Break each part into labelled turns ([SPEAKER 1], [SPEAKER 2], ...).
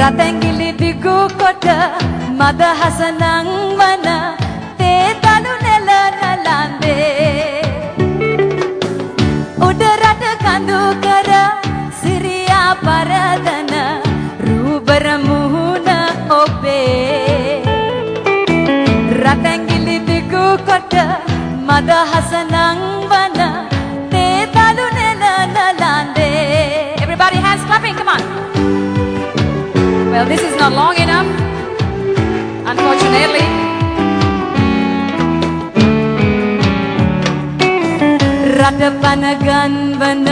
[SPEAKER 1] රතැඟිලි දිගු කොට මද හසනං වන තේතලු නෙලන ලන්දේ උඩ රට කඳු කර සිරියා පරදන රූබර මුහුණ ඔබේ රතැඟිලි දිගු කොට මද හසනං වන තේතලු නෙලන ලන්දේ. Everybody hands clapping, come on. Well, this is not long enough, unfortunately. රට පන ගන්වන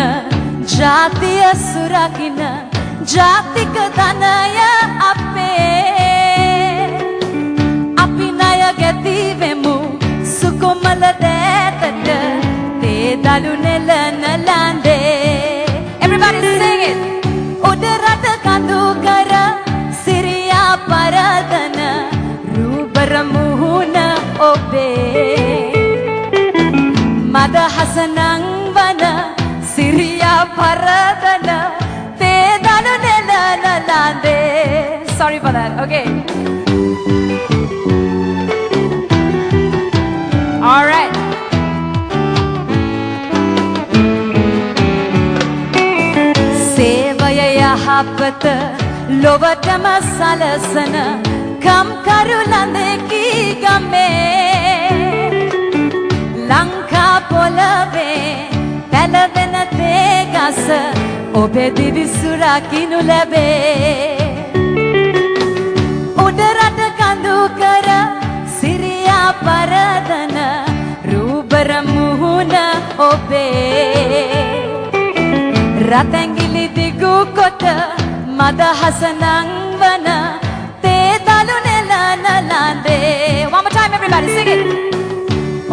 [SPEAKER 1] ජාතිය සුරකින ජාතික ධනය අපේ අපි ණය ගැතිවෙමු සුකොමල දෑතට තේදලු නෙලන ලන්දේ. Everybody sing it. උඩ රට කඳු කර සිරියා පරදන රූබර මුහුණ ඔබේ මද හසනං වන Siriya පරදන තේදලු නෙලන ලන්දේ. Sorry for that. Okay. All right. සේවය යහපත ලොවටම සලසන කම්කරු ලඳකි ගමේ ලංකා පොළවේ පැලවෙන තේගස ඔබේ දිවි සුරකිනු ලැබේ උඩ රට කඳු කර සිරියා පරදන රූබර මුහුණ ඔබේ රතැඟිලි දිගු කොට මද හසනං වන තේතලු නෙලන ලන්දේ. One more time, everybody sing it.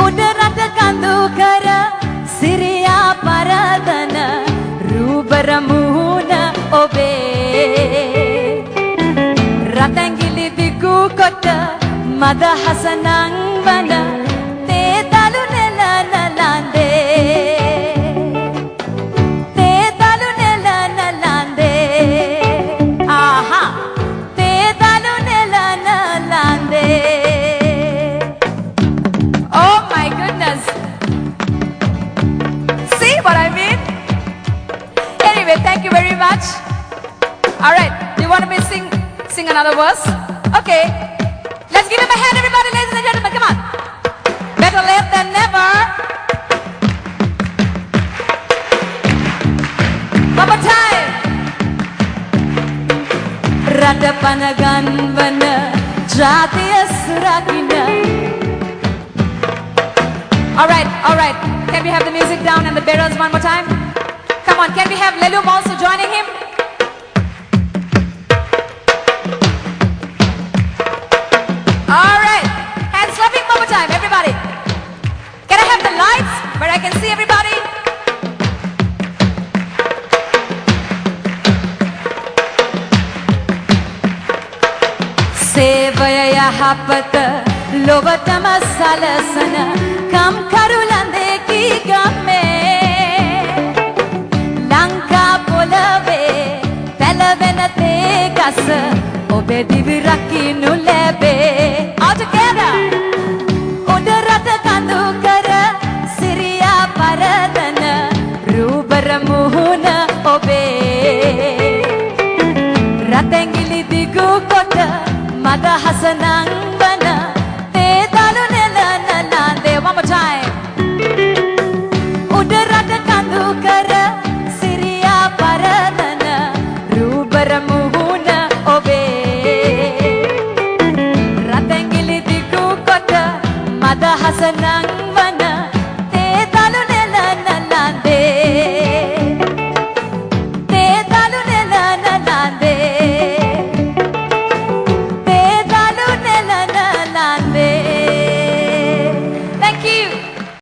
[SPEAKER 1] උඩ රට කඳු කර සිරියා පරදන රූබර මුහුණ ඔබේ රතැඟිලි දිගු කොට මද හසනං වන තේතලු නෙලන ලන්දේ.
[SPEAKER 2] Thank you very much. All right, do you want me to sing another verse? Okay, let's give him a hand, everybody, ladies and gentlemen. Come on. Better late than never. One more time.
[SPEAKER 1] රට පන ගන්වන ජාතිය සුරකින.
[SPEAKER 2] All right. Can we have the music down and the bearers one more time? Come on, can we have Lelum also joining him? All right, hands clapping one more time, everybody. Can I have the lights where I can see everybody?
[SPEAKER 1] සේවය යහපත ලොවටම සලසන කම්කරු ලඳකි ගමේ ලංකා පොළවේ පැලවෙන තේගස ඔබේ දිවි රකින්නු ලැබේ